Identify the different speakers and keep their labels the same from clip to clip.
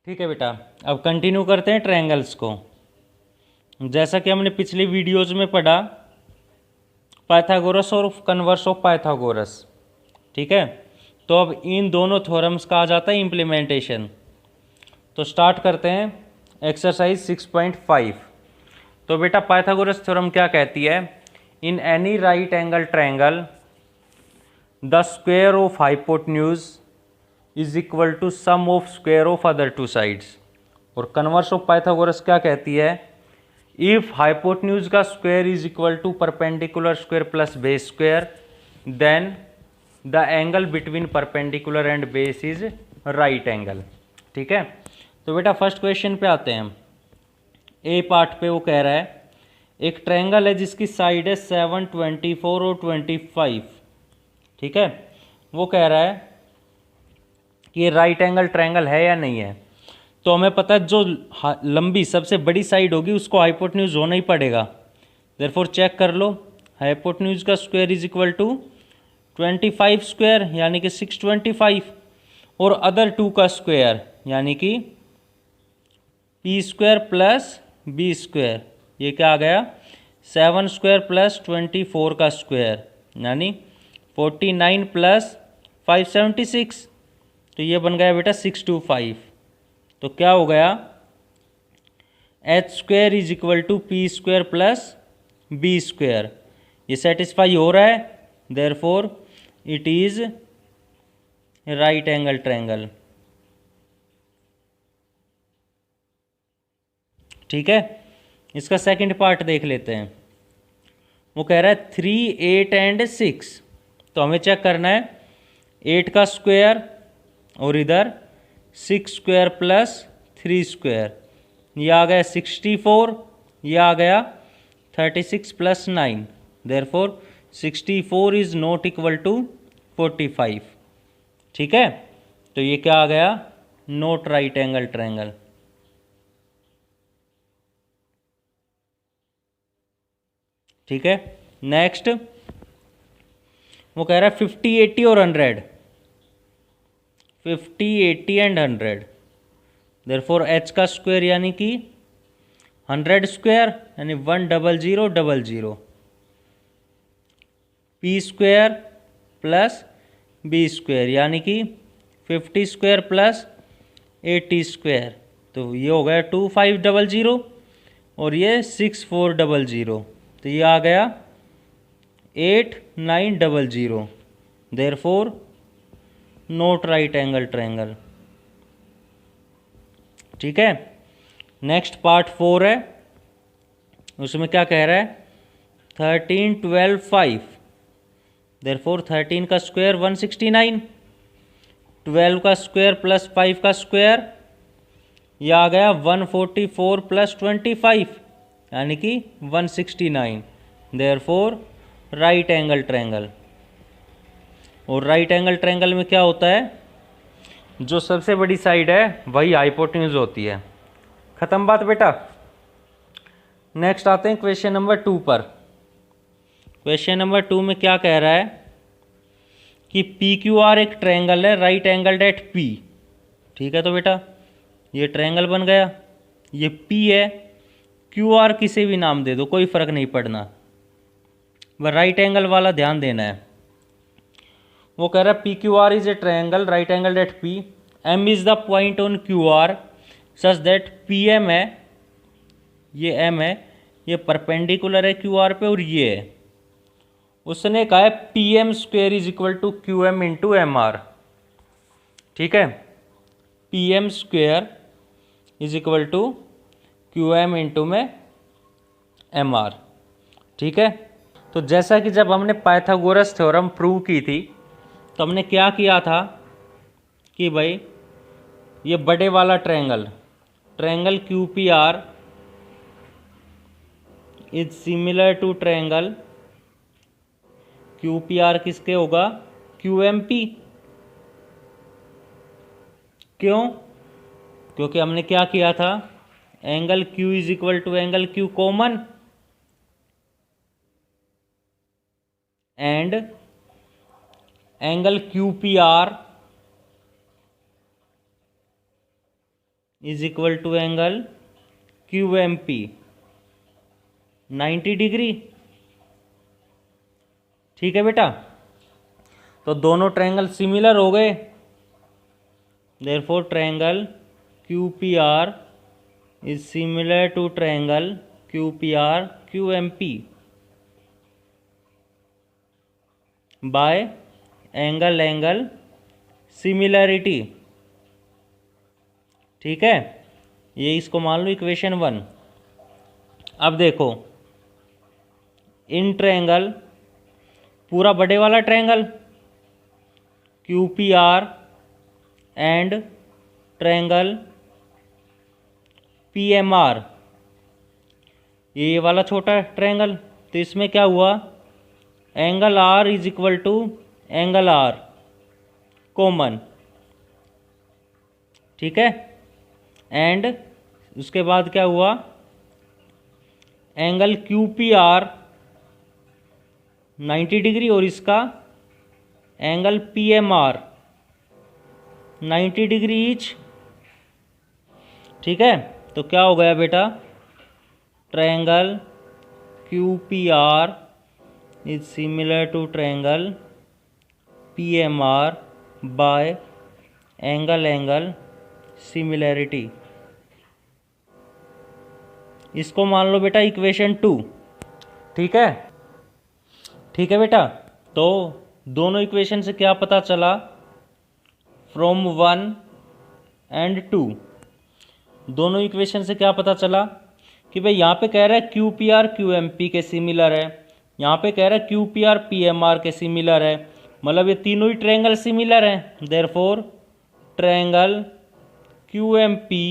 Speaker 1: ठीक है बेटा, अब कंटिन्यू करते हैं ट्रायंगल्स को। जैसा कि हमने पिछली वीडियोज़ में पढ़ा, पाइथागोरस और कन्वर्स ऑफ पाइथागोरस। ठीक है, तो अब इन दोनों थ्योरम्स का आ जाता है इम्प्लीमेंटेशन। तो स्टार्ट करते हैं एक्सरसाइज 6.5। तो बेटा पाइथागोरस थ्योरम क्या कहती है? In any right angle triangle the square of hypotenuse is equal to sum of square of other two sides. और कन्वर्स ऑफ पाइथागोरस क्या कहती है? इफ हाइपोटेन्यूज का square is equal to perpendicular square plus base square then the angle between perpendicular and base is right angle. ठीक है, तो बेटा first question पे आते हैं हम। ए पार्ट पे वो कह रहा है एक ट्रायंगल है जिसकी साइड है 7, 24 और 25। ठीक है, वो कह रहा है कि ये राइट एंगल ट्रायंगल है या नहीं है। तो हमें पता है जो लंबी सबसे बड़ी साइड होगी उसको हाइपोटेन्यूज होना ही पड़ेगा। देयरफॉर चेक कर लो, हाइपोटेन्यूज का square is equal to 25 square यानी कि 625 और अदर टू का स्क्वायर यानी कि P square plus B square, ये क्या आ गया 7 स्क्वायर प्लस 24 का स्क्वायर यानी 49 प्लस 576, तो ये बन गया बेटा 625। तो क्या हो गया H square is equal to P square plus B square. ये सेटिस्फाई हो रहा है, therefore it is right angle triangle. ठीक है, इसका सेकंड पार्ट देख लेते हैं। वो कह रहा है 3, 8 एंड 6। तो हमें चेक करना है 8 का स्क्वायर और इधर 6 स्क्वायर प्लस 3 स्क्वायर, ये आ गया 64, ये आ गया 36 plus 9। Therefore 64 is not equal to 45। ठीक है, तो ये क्या आ गया नॉट राइट एंगल ट्रायंगल। ठीक है, नेक्स्ट वो कह रहा है 50, 80 और 100। 50, 80 एंड 100, देयरफॉर एच का स्क्वायर यानी कि 100 स्क्वायर यानी 10000, P square plus B square यानी कि 50 स्क्वायर प्लस 80 स्क्वायर, तो ये हो गया 2500 और ये 6400, तो ये आ गया 8900। Therefore not right angle triangle. ठीक है, नेक्स्ट पार्ट 4 है, उसमें क्या कह रहा है 13, 12, 5। देयरफॉर 13 का स्क्वायर 169, 12 का स्क्वायर प्लस 5 का स्क्वायर, यह आ गया 144 प्लस 25 यानी कि 169। Therefore right angle triangle. और राइट एंगल ट्रायंगल में क्या होता है, जो सबसे बड़ी साइड है वही हाइपोटेन्यूज होती है। खत्म बात बेटा। नेक्स्ट आते हैं क्वेश्चन नंबर 2 पर। क्वेश्चन नंबर 2 में क्या कह रहा है कि पी क्यू आर एक ट्रायंगल है राइट एंगल्ड एट पी। ठीक है, तो बेटा ये ट्रायंगल बन गया, ये पी है, क्यू आर किसी भी नाम दे दो कोई फर्क नहीं पड़ना, वह राइट एंगल वाला ध्यान देना है। वो कह रहा है P Q R is a triangle right angle at P, M is the point on Q R such that P M है, ये एम है, ये परपेंडिकुलर है क्यू आर पे और ये है। उसने कहा है P M square is equal to Q M into M R. ठीक है, P M square is equal to Q M into में एम आर। ठीक है, तो जैसा कि जब हमने पाइथागोरस थ्योरम प्रूव की थी तो हमने क्या किया था कि भाई ये बड़े वाला triangle triangle Q P R is similar to triangle Q P R किसके होगा क्यू एम पी। क्यों? क्योंकि हमने क्या किया था angle Q is equal to angle Q common and angle Q P R is equal to angle Q M P 90 degree. ठीक है बेटा, तो दोनों ट्रायंगल सिमिलर हो गए, therefore triangle Q P R is similar to triangle Q P R Q M P by angle similarity. ठीक है, ये इसको मान लो इक्वेशन 1। अब देखो, इन ट्रायंगल, पूरा बड़े वाला triangle Q P R and triangle P M R, ये वाला छोटा ट्रायंगल, तो इसमें क्या हुआ, angle R is equal to angle R common. ठीक है, एंड उसके बाद क्या हुआ, angle Q P R 90 degree और इसका angle P M R 90 degree each. ठीक है, तो क्या हो गया बेटा, triangle Q P R is similar to triangle P M R bye angle similarity. इसको मान लो बेटा इक्वेशन 2। ठीक है, ठीक है बेटा, तो दोनों इक्वेशन से क्या पता चला, फ्रॉम 1 एंड 2, दोनों इक्वेशन से क्या पता चला कि भाई यहाँ पे कह रहा है Q P R Q M P के सिमिलर है, यहाँ पे कह रहा है Q P R P M R के सिमिलर है, मतलब ये तीनों ही ट्रायंगल सिमिलर हैं। Therefore triangle Q M P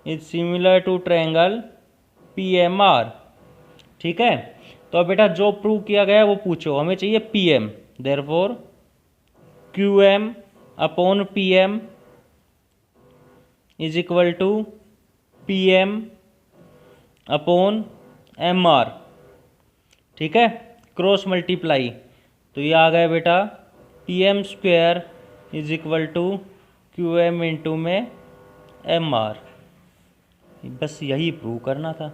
Speaker 1: is similar to triangle P M R. ठीक है, तो अब बेटा जो प्रूव किया गया वो पूछो, हमें चाहिए P M. Therefore Q M upon P M is equal to P M upon M R. ठीक है, क्रॉस मल्टीप्लाई, तो ये आ गया बेटा P M square is equal to Q M into में एम आर। बस यही प्रूव करना था।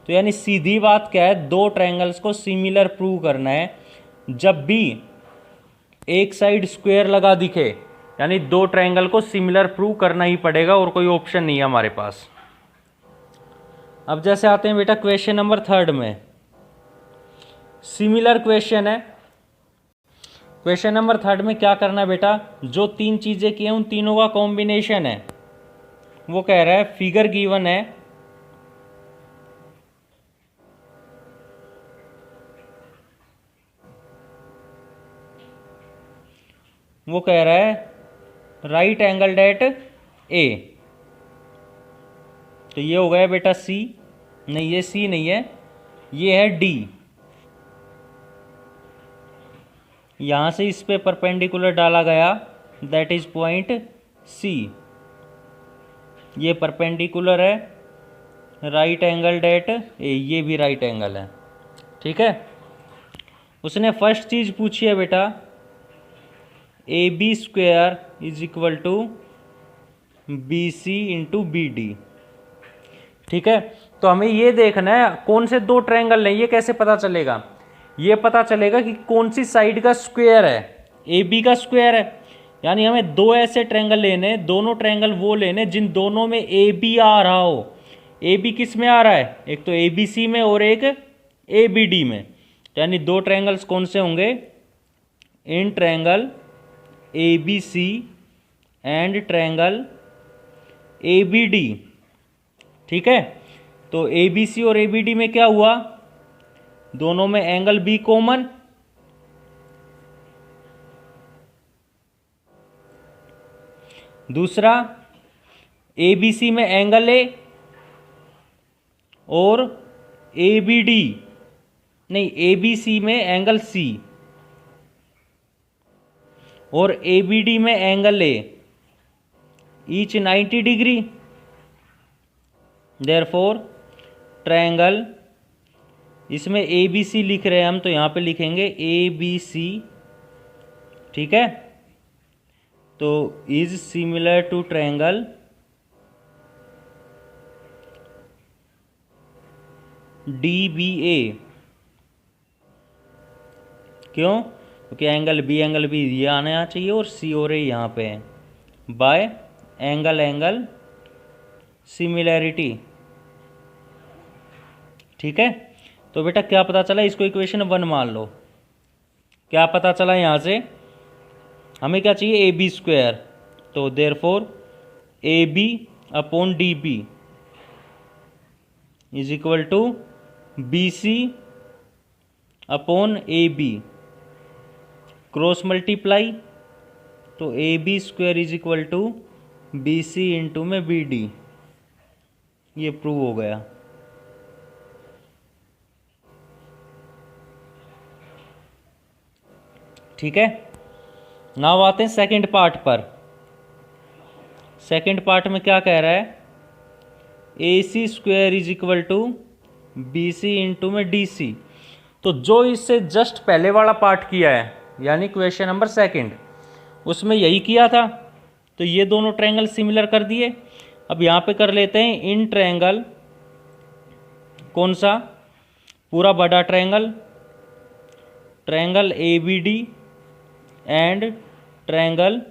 Speaker 1: तो यानी सीधी बात क्या है, दो ट्रायंगल्स को सिमिलर प्रूव करना है, जब भी एक साइड स्क्वायर लगा दिखे, यानी दो ट्रायंगल को सिमिलर प्रूव करना ही पड़ेगा, और कोई ऑप्शन नहीं है हमारे पास। अब जैसे आते हैं बेटा क्वेश्चन नंबर 3 में, सिमिलर क्वेश्चन है। क्वेश्चन नंबर 3 में क्या करना है बेटा, जो तीन चीजें की हैं उन तीनों का कॉम्बिनेशन है। वो कह रहा है, फिगर गिवन है, वो कह रहा है राइट एंगल एट ए, तो ये हो गया बेटा सी, नहीं ये सी नहीं है, ये है डी। यहां से इस पे परपेंडिकुलर डाला गया, दैट इज पॉइंट सी, ये परपेंडिकुलर है, राइट एंगल एट ए, ये भी राइट एंगल है। ठीक है, उसने फर्स्ट चीज पूछी है बेटा, A B square is equal to B C into B D. ठीक है, तो हमें ये देखना है कौन से दो ट्रायंगल हैं, ये कैसे पता चलेगा, ये पता चलेगा कि कौन सी साइड का स्क्वायर है, ए बी का स्क्वायर है। यानी हमें दो ऐसे ट्रायंगल लेने, दोनों ट्रायंगल वो लेने जिन दोनों में ए बी आ रहा हो। ए बी किस में आ रहा है, एक तो ए बी सी में और एक ए बी डी में। यानी दो ट्रायंगल्स कौन से होंगे, in triangle A B C and triangle A B D. ठीक है, तो ए बी सी और ए बी डी में क्या हुआ, दोनों में एंगल बी कॉमन, दूसरा ए बी सी में एंगल ए और ए बी डी नहीं, ए बी सी में एंगल सी और ए बी डी में एंगल ए, ईच 90 डिग्री। देयरफॉर ट्रायंगल, इसमें ए बी सी लिख रहे हैं हम, तो यहां पे लिखेंगे ए बी सी। ठीक है, तो is similar to triangle DBA। क्यों? क्योंकि एंगल बी ये आना चाहिए और सी और ए यहाँ पे है, बाय एंगल सिमिलैरिटी। ठीक है, तो बेटा क्या पता चला, इसको इक्वेशन 1 मान लो। क्या पता चला यहाँ से, हमें क्या चाहिए, ए बी स्क्वायर। तो therefore A B upon D B is equal to B C upon A B, cross multiply, तो A B square is equal to B C into में बी डी। ये प्रूव हो गया। ठीक है, now आते हैं सेकंड पार्ट पर। सेकंड पार्ट में क्या कह रहा है, A C square is equal to B C into में डी सी। तो जो इससे जस्ट पहले वाला पार्ट किया है, यानी क्वेश्चन नंबर सेकंड, उसमें यही किया था। तो ये दोनों ट्रायंगल सिमिलर कर दिए। अब यहाँ पे कर लेते हैं इन ट्रायंगल, कौन सा, पूरा बड़ा triangle, triangle A B D and triangle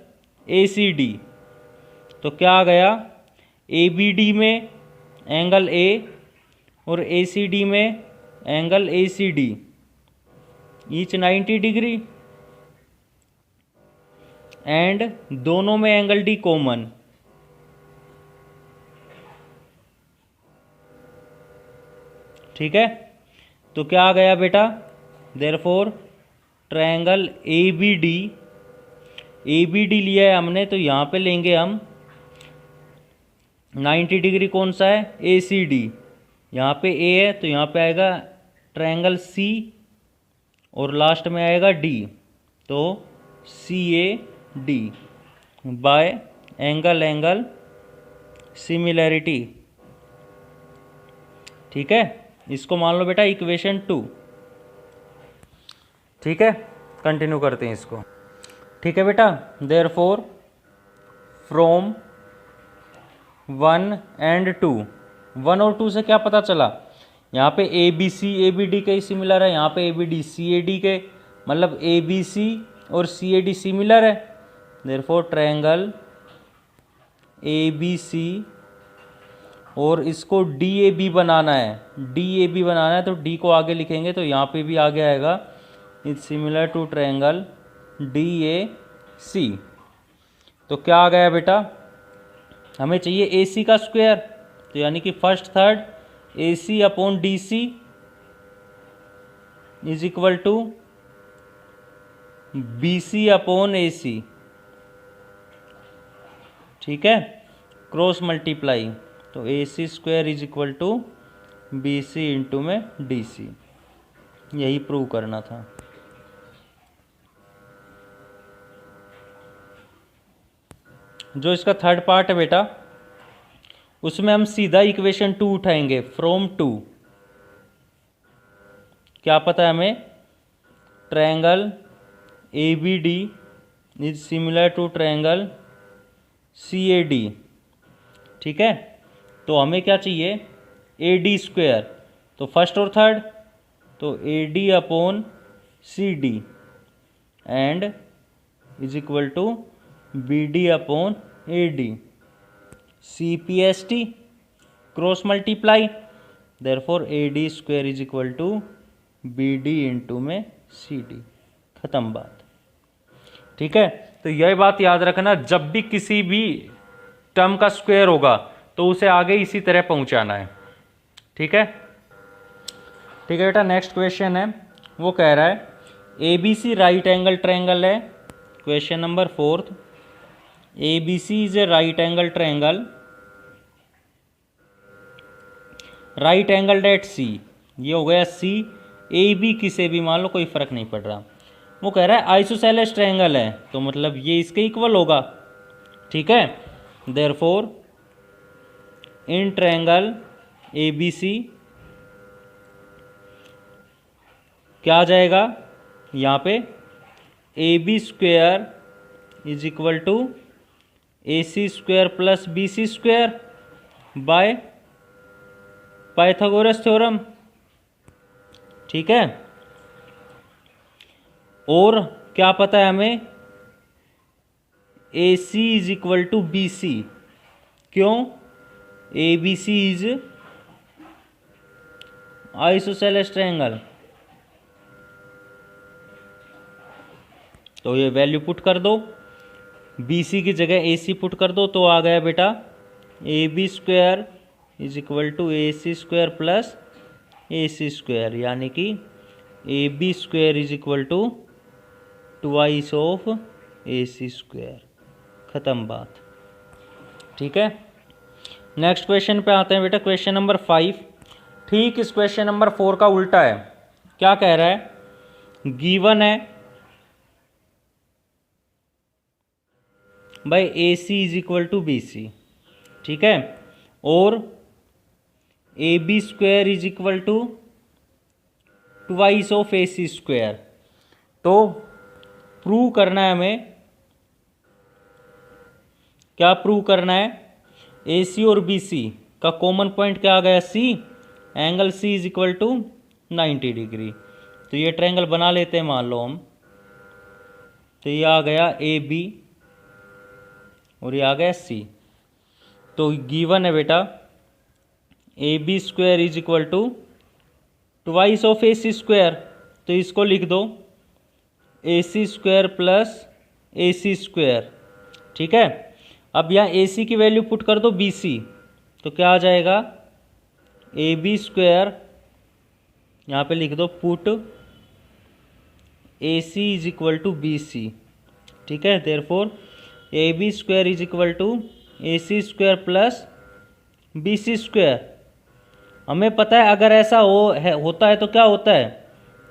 Speaker 1: A C D. तो क्या आ गया, ए बी डी में एंगल ए और ए सी डी में angle A C D, each 90 degree, and दोनों में एंगल डी कॉमन। ठीक है, तो क्या आ गया बेटा, therefore triangle A B D लिया है हमने, तो यहाँ पे लेंगे हम 90 डिग्री, कौन सा है, ए सी डी। यहाँ पे ए है तो यहाँ पे आएगा ट्रायंगल सी और लास्ट में आएगा डी, तो C A D by angle similarity. ठीक है, इसको मान लो बेटा इक्वेशन 2। ठीक है, कंटिन्यू करते हैं इसको। ठीक है बेटा, देयरफॉर फ्रॉम 1 एंड 2, 1 और 2 से क्या पता चला, यहाँ पे A B C A B D के सिमिलर है, यहाँ पे A B D C A D के, मतलब ए बी सी और सी ए डी सिमिलर है। Therefore triangle A B C, और इसको डी ए बी बनाना है, तो डी को आगे लिखेंगे, तो यहाँ पे भी आगे आएगा is similar to triangle D A C. तो क्या आ गया बेटा, हमें चाहिए ए सी का स्क्वायर, तो यानी कि first third A C upon D C is equal to B C upon A C. ठीक है, क्रॉस मल्टीप्लाई, तो A C square is equal to B C into में डी सी। यही प्रूव करना था। जो इसका थर्ड पार्ट है बेटा, उसमें हम सीधा इक्वेशन 2 उठाएंगे, फ्रॉम 2। क्या पता है हमें, triangle A B D is similar to triangle C A D. ठीक है, तो हमें क्या चाहिए, ए डी स्क्वायर, तो फर्स्ट और थर्ड, तो A D upon C D and is equal to B D upon A D, C P S T, cross multiply, therefore A D square is equal to B D into में C D. खत्म बात। ठीक है, तो यह बात याद रखना, जब भी किसी भी टर्म का स्क्वायर होगा तो उसे आगे इसी तरह पहुंचाना है। ठीक है, ठीक है बेटा, नेक्स्ट क्वेश्चन है, वो कह रहा है A B C right angle triangle है। Question number 4, A B C is a right angle triangle, right angle at C, ये हो गया सी, ए बी किसे भी मान लो, कोई फर्क नहीं पड़ रहा। वो कह रहा है आइसोसेलेस ट्रायंगल है, तो मतलब ये इसके इक्वल होगा। ठीक है, therefore in triangle A B C क्या आ जाएगा, यहाँ पे A B square is equal to A C square plus B C square by Pythagoras theorem. ठीक है, और क्या पता है हमें, A C is equal to B C. क्यों? A B C is isosceles triangle. तो ये वैल्यू पुट कर दो, बी सी की जगह ए सी पुट कर दो, तो आ गया बेटा A B square is equal to A C square plus A C square, यानी कि A B square is equal to twice of A C square. ख़त्म बात। ठीक है, नेक्स्ट क्वेश्चन पे आते हैं बेटा, क्वेश्चन नंबर 5। ठीक इस क्वेश्चन नंबर 4 का उल्टा है। क्या कह रहा है? गिवन है बाई A C is equal to B C. ठीक है, और A B square is equal to twice of A C square. तो प्रूव करना है हमें, क्या प्रूव करना है? ए सी और बी सी का कॉमन पॉइंट क्या आ गया? C. Angle C is equal to 90 degree. तो ये ट्रायंगल बना लेते हैं मान लो हम। तो ये आ गया ए बी और ये आ गया सी। तो गिवन है बेटा A B square is equal to twice of A C square. तो इसको लिख दो A C square plus A C square. ठीक है, अब यहाँ ए सी की वैल्यू पुट कर दो बी सी, तो क्या आ जाएगा? ए बी स्क्वायर, यहाँ पे लिख दो put A C is equal to B C. ठीक है, therefore A B square is equal to A C square plus B C square. हमें पता है अगर ऐसा होता है तो क्या होता है?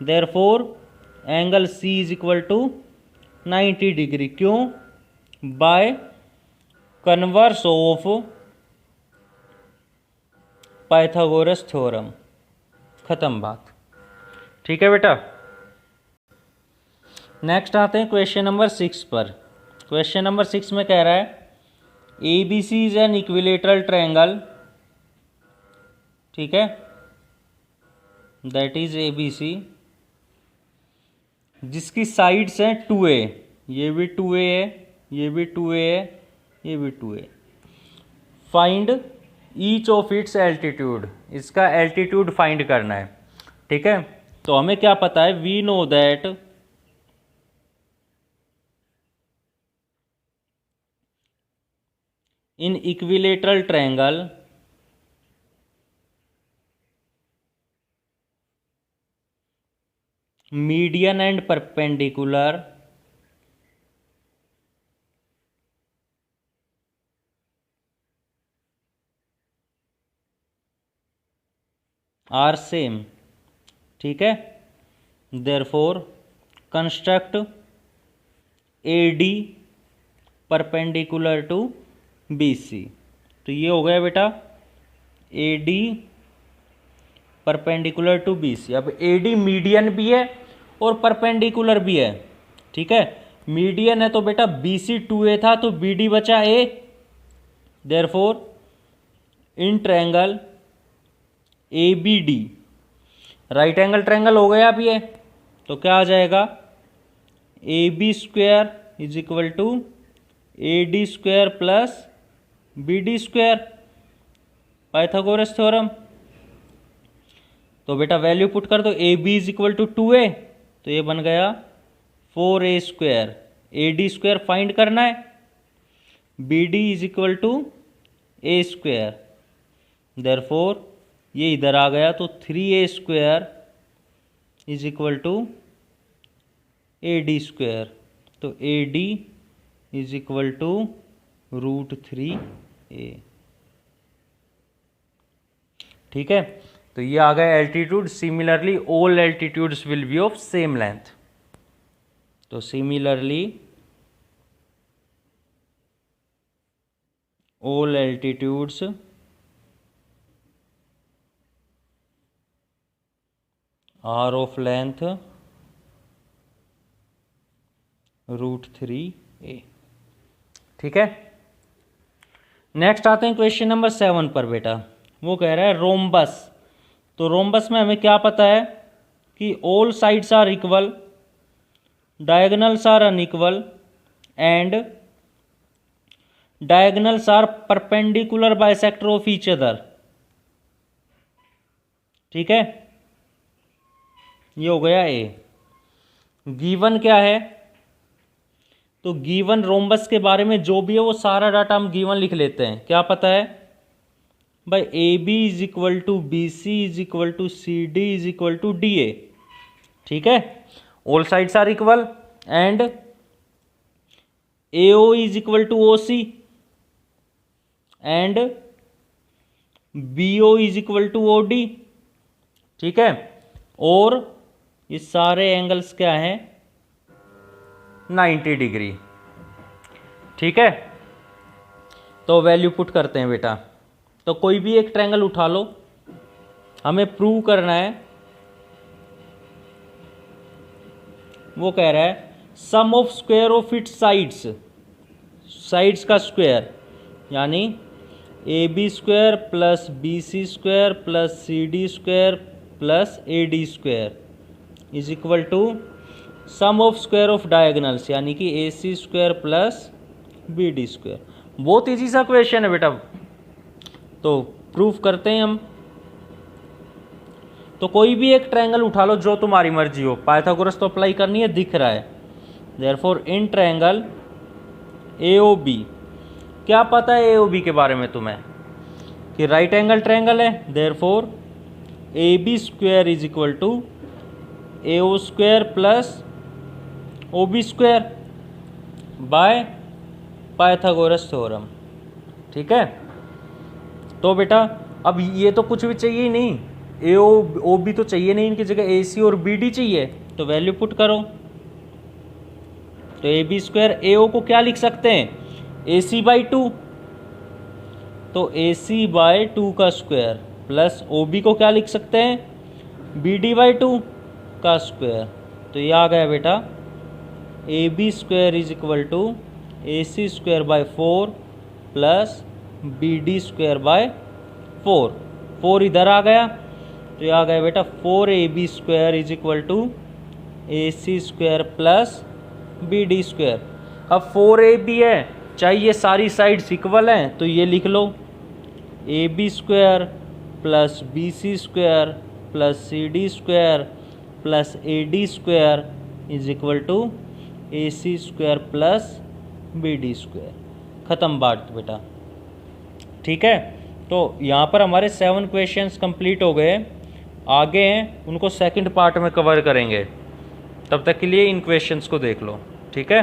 Speaker 1: Therefore angle C is equal to 90 degree. क्यों? By converse of Pythagoras theorem. खत्म बात। ठीक है बेटा, नेक्स्ट आते हैं क्वेश्चन नंबर 6 पर। क्वेश्चन नंबर 6 में कह रहा है A B C is an equilateral triangle. ठीक है, that is A B C, जिसकी साइड्स हैं 2a। ये भी 2a है, ये भी 2a है, ये भी 2a। Find each of its altitude. इसका एल्टीट्यूड फाइंड करना है। ठीक है, तो हमें क्या पता है? We know that in equilateral triangle median and perpendicular are same। ठीक है, therefore construct AD perpendicular to BC। तो ये हो गया बेटा AD perpendicular to B C. अब ए डी मीडियन भी है और परपेंडिकुलर भी है। ठीक है, मीडियन है तो बेटा बी सी 2a था, तो बी डी बचा a। Therefore in triangle A B D right angle triangle हो गया अब ये। तो क्या आ जाएगा? A B square is equal to A D square plus B D square, Pythagoras theorem. तो बेटा वैल्यू पुट कर दो, A B is equal to 2a, तो ये बन गया 4a square. A D square find करना है, B D is equal to A square. Therefore ये इधर आ गया, तो 3a square is equal to A D square. तो A D is equal to √3a। ठीक है, तो ये आ गया altitude. Similarly all altitudes will be of same length. तो similarly all altitudes are of length √3a। ठीक है। नेक्स्ट आते हैं क्वेश्चन नंबर 7 पर बेटा। वो कह रहा है रोम्बस। तो रोम्बस में हमें क्या पता है कि all sides are equal, diagonals are unequal and diagonals are perpendicular bisector of each other. ठीक है, ये हो गया ए। गिवन क्या है, तो गिवन रोम्बस के बारे में जो भी है वो सारा डाटा हम गिवन लिख लेते हैं। क्या पता है भाई, A B is equal to B C is equal to C D is equal to D A. ठीक है, all sides are equal and A O is equal to O C and B O is equal to O D. ठीक है, और ये सारे angles क्या हैं, 90 degree. ठीक है, तो वैल्यू पुट करते हैं बेटा। तो कोई भी एक ट्रायंगल उठा लो, हमें प्रूव करना है। वो कह रहा है sum of square of its sides, sides का स्क्वायर यानी A B square plus B C square plus C D square plus A D square is equal to sum of square of diagonals यानी कि A C square plus B D square. बहुत easy सा question है बेटा, तो proof करते हैं हम। तो कोई भी एक ट्रायंगल उठा लो जो तुम्हारी मर्जी हो, पाइथागोरस तो अप्लाई करनी है, दिख रहा है। Therefore in triangle A O B, क्या पता है ए ओ बी के बारे में तुम्हें कि राइट एंगल ट्रायंगल है। Therefore A B square is equal to A O square plus O B square by Pythagoras theorem. ठीक है, तो बेटा अब ये तो कुछ भी चाहिए ही नहीं, ए ओ बी तो चाहिए नहीं, इनकी जगह ए सी और बी डी चाहिए। तो वैल्यू पुट करो। तो ए बी स्क्वायर, ए ओ को क्या लिख सकते हैं, ए सी बाई 2, तो ए सी बाई 2 का स्क्वायर प्लस ओ बी को क्या लिख सकते हैं, बी डी बाई 2 का स्क्वायर। तो ये आ गया बेटा A B square is equal to A C square by 4 plus B D square by 4। 4 इधर आ गया, तो ये आ गया बेटा 4 A B square is equal to A C square plus B D square. अब 4 ए बी है, चाहिए सारी साइड्स इक्वल हैं, तो ये लिख लो A B square plus B C square plus C D square plus A D square is equal to A C square plus B D square. ख़त्म बात बेटा। ठीक है, तो यहाँ पर हमारे 7 क्वेश्चंस कंप्लीट हो गए। आगे हैं उनको सेकंड पार्ट में कवर करेंगे, तब तक के लिए इन क्वेश्चंस को देख लो। ठीक है।